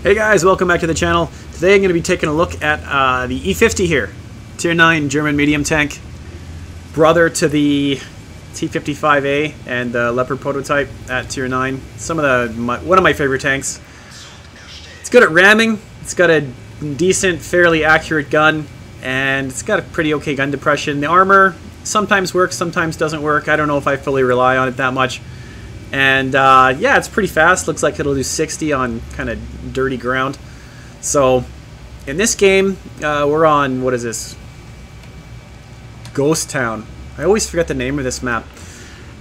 Hey guys, welcome back to the channel. Today I'm going to be taking a look at the E50 here. Tier 9 German medium tank. Brother to the T55a and the Leopard prototype at Tier 9. One of my favorite tanks. It's good at ramming, it's got a decent, fairly accurate gun, and it's got a pretty okay gun depression. The armor sometimes works, sometimes doesn't work. I don't know if I fully rely on it that much. And yeah, it's pretty fast. Looks like it'll do 60 on kind of dirty ground. So in this game, we're on, what is this? Ghost Town. I always forget the name of this map.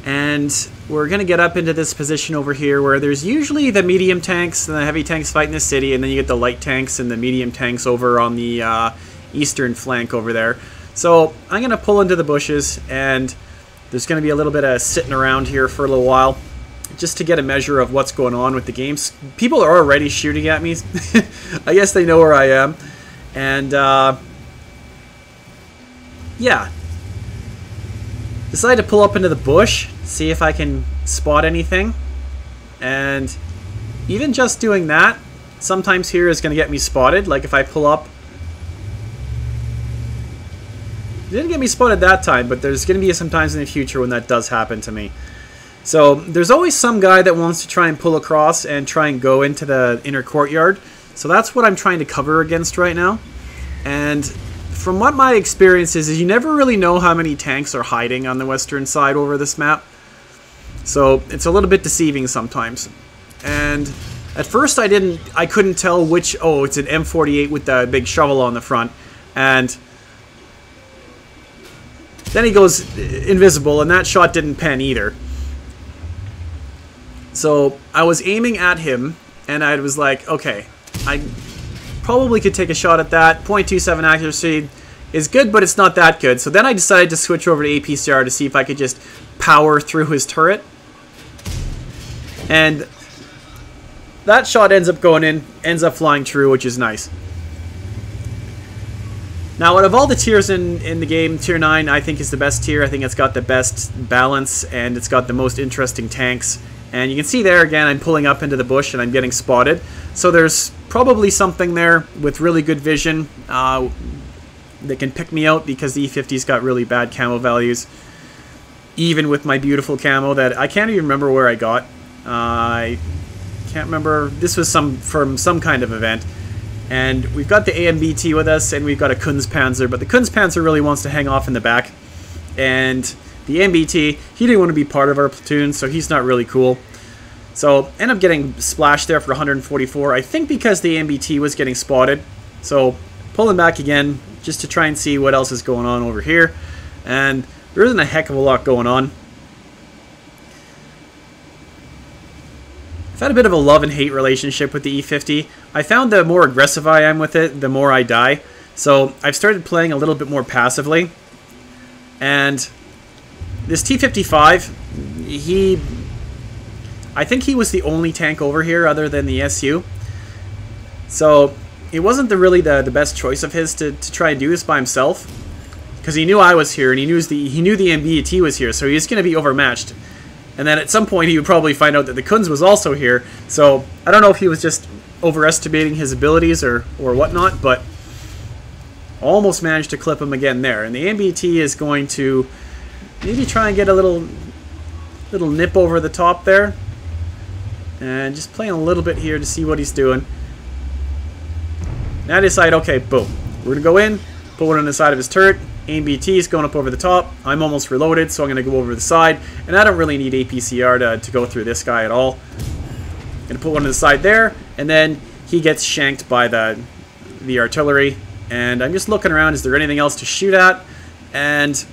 And we're going to get up into this position over here where there's usually the medium tanks and the heavy tanks fighting the city, and then you get the light tanks and the medium tanks over on the eastern flank over there. So I'm going to pull into the bushes, and there's going to be a little bit of sitting around here for a little while, just to get a measure of what's going on with the games. People are already shooting at me. I guess they know where I am. And yeah. Decided to pull up into the bush, see if I can spot anything. And even just doing that, sometimes here is going to get me spotted. Like if I pull up. Didn't get me spotted that time, but there's going to be some times in the future when that does happen to me. So there's always some guy that wants to try and pull across and try and go into the inner courtyard. So that's what I'm trying to cover against right now. And from what my experience is you never really know how many tanks are hiding on the western side over this map. So it's a little bit deceiving sometimes. And at first I couldn't tell which, oh, it's an M48 with the big shovel on the front. And then he goes invisible, and that shot didn't pen either. So I was aiming at him, and I was like, okay, I probably could take a shot at that. 0.27 accuracy is good, but it's not that good. So then I decided to switch over to APCR to see if I could just power through his turret. And that shot ends up going in, ends up flying true, which is nice. Now, out of all the tiers in the game, Tier 9 I think is the best tier. I think it's got the best balance, and it's got the most interesting tanks. And you can see there, again, I'm pulling up into the bush and I'm getting spotted. So there's probably something there with really good vision that can pick me out, because the E50's got really bad camo values. Even with my beautiful camo that I can't even remember where I got. I can't remember. This was from some kind of event. And we've got the AMBT with us, and we've got a Kunstpanzer. But the Kunstpanzer really wants to hang off in the back. And the MBT, he didn't want to be part of our platoon, so he's not really cool. So, end up getting splashed there for 144, I think because the MBT was getting spotted. So, pulling back again, just to try and see what else is going on over here. And there isn't a heck of a lot going on. I've had a bit of a love and hate relationship with the E50. I found the more aggressive I am with it, the more I die. So, I've started playing a little bit more passively. And this T55, I think he was the only tank over here other than the SU. So it wasn't really the best choice of his to try and do this by himself, because he knew I was here, and he knew the MBT was here, so he was going to be overmatched. And then at some point he would probably find out that the Kunz was also here. So I don't know if he was just overestimating his abilities or whatnot, but almost managed to clip him again there. And the MBT is going to maybe try and get a little nip over the top there. And just playing a little bit here to see what he's doing. And I decide, okay, boom. We're going to go in, put one on the side of his turret. AMBT is going up over the top. I'm almost reloaded, so I'm going to go over the side. And I don't really need APCR to go through this guy at all. Going to put one on the side there. And then he gets shanked by the artillery. And I'm just looking around. Is there anything else to shoot at? And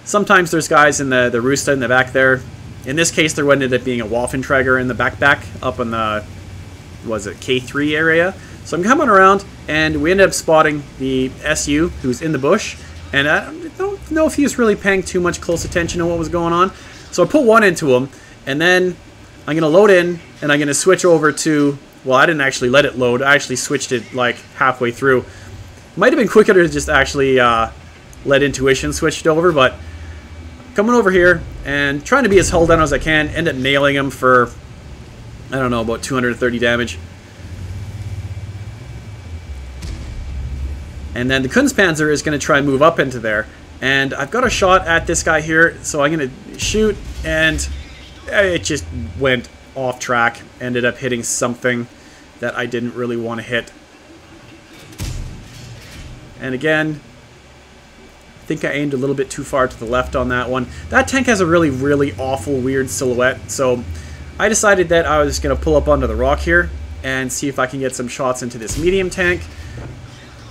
sometimes there's guys in the Roosta in the back there. In this case, there ended up being a Waffenträger in the backpack up in the, was it K3 area? So I'm coming around, and we ended up spotting the SU, who's in the bush. And I don't know if he was really paying too much close attention to what was going on. So I put one into him, and then I'm going to load in, and I'm going to switch over to, well, I didn't actually let it load. I actually switched it like halfway through. Might have been quicker to just actually let intuition switch it over, but coming over here and trying to be as hull down as I can, end up nailing him for, I don't know, about 230 damage. And then the Kunstpanzer is going to try and move up into there. And I've got a shot at this guy here, so I'm going to shoot, and it just went off track. Ended up hitting something that I didn't really want to hit. And again, I think I aimed a little bit too far to the left on that one. That tank has a really, really awful, weird silhouette, so I decided that I was going to pull up onto the rock here and see if I can get some shots into this medium tank.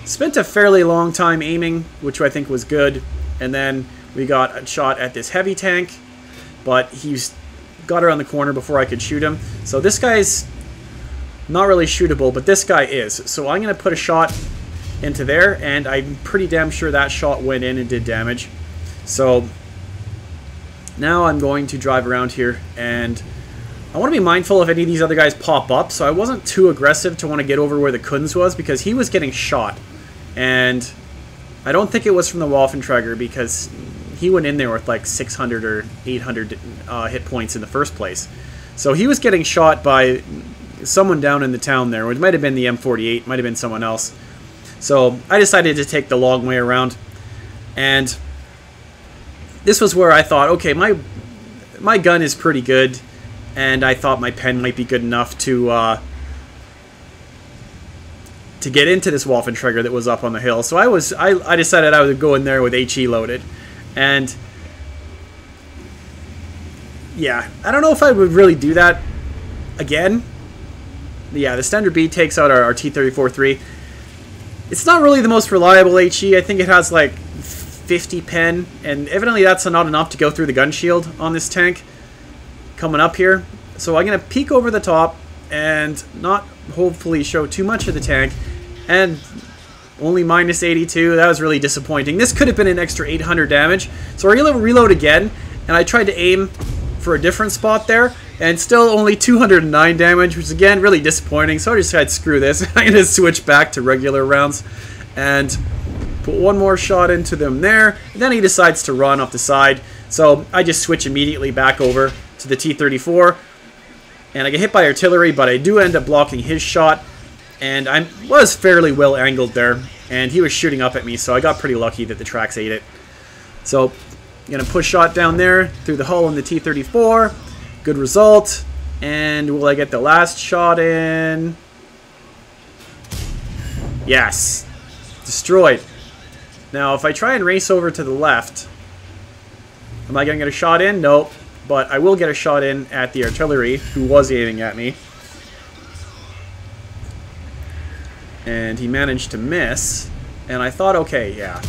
Spent a fairly long time aiming, which I think was good, and then we got a shot at this heavy tank, but he's got around the corner before I could shoot him. So this guy's not really shootable, but this guy is. So I'm going to put a shot into there, and I'm pretty damn sure that shot went in and did damage. So now I'm going to drive around here, and I want to be mindful if any of these other guys pop up, so I wasn't too aggressive to want to get over where the Kunz was, because he was getting shot. And I don't think it was from the Waffenträger, because he went in there with like 600 or 800 hit points in the first place. So he was getting shot by someone down in the town there. It might have been the M48, might have been someone else. So I decided to take the long way around. And this was where I thought, okay, my gun is pretty good, and I thought my pen might be good enough to get into this Waffenträger that was up on the hill. So I decided I would go in there with HE loaded. And yeah, I don't know if I would really do that again. Yeah, the Standard B takes out our T34-3. It's not really the most reliable HE. I think it has like 50 pen, and evidently that's not enough to go through the gun shield on this tank coming up here. So I'm going to peek over the top and not hopefully show too much of the tank, and only minus 82. That was really disappointing. This could have been an extra 800 damage. So I reload again, and I tried to aim for a different spot there, and still only 209 damage, which is again really disappointing. So I just decided, screw this. I'm going to switch back to regular rounds and put one more shot into them there. And then he decides to run off the side, so I just switch immediately back over to the T34, and I get hit by artillery, but I do end up blocking his shot, and I was fairly well angled there, and he was shooting up at me, so I got pretty lucky that the tracks ate it. So I'm going to push shot down there through the hull in the T34. Good result. And will I get the last shot in? Yes. Destroyed. Now, if I try and race over to the left, am I going to get a shot in? Nope. But I will get a shot in at the artillery, who was aiming at me. And he managed to miss. And I thought, okay, yeah,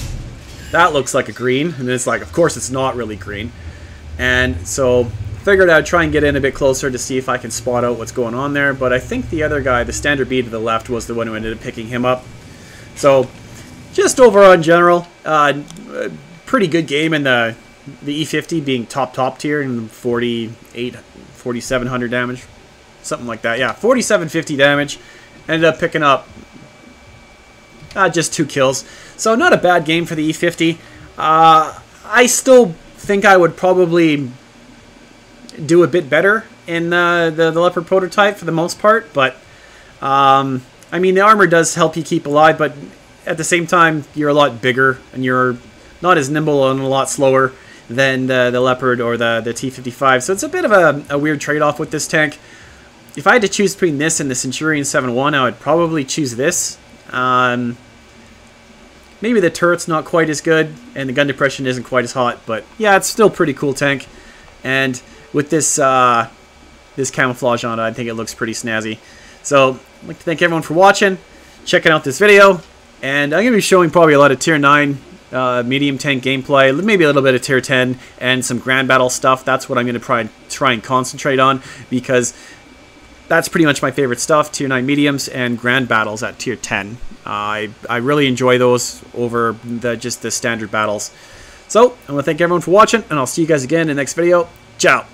that looks like a green. And then it's like, of course it's not really green. And so figured I'd try and get in a bit closer to see if I can spot out what's going on there. But I think the other guy, the Standard B to the left, was the one who ended up picking him up. So just overall in general, pretty good game in the E50 being top tier and 4,700 damage. Something like that. Yeah, 4,750 damage. Ended up picking up just 2 kills. So not a bad game for the E50. I still think I would probably do a bit better in the Leopard prototype for the most part. But, I mean, the armor does help you keep alive, but at the same time, you're a lot bigger and you're not as nimble and a lot slower than the Leopard or the T55. So it's a bit of a weird trade-off with this tank. If I had to choose between this and the Centurion 7.1, I would probably choose this. Maybe the turret's not quite as good, and the gun depression isn't quite as hot, but yeah, it's still a pretty cool tank. And with this this camouflage on it, I think it looks pretty snazzy. So I'd like to thank everyone for watching, checking out this video, and I'm going to be showing probably a lot of Tier 9 medium tank gameplay, maybe a little bit of Tier 10, and some Grand Battle stuff. That's what I'm going to try and concentrate on, because that's pretty much my favorite stuff, Tier 9 mediums and Grand Battles at Tier 10. I really enjoy those over just the standard battles. So, I want to thank everyone for watching, and I'll see you guys again in the next video. Ciao!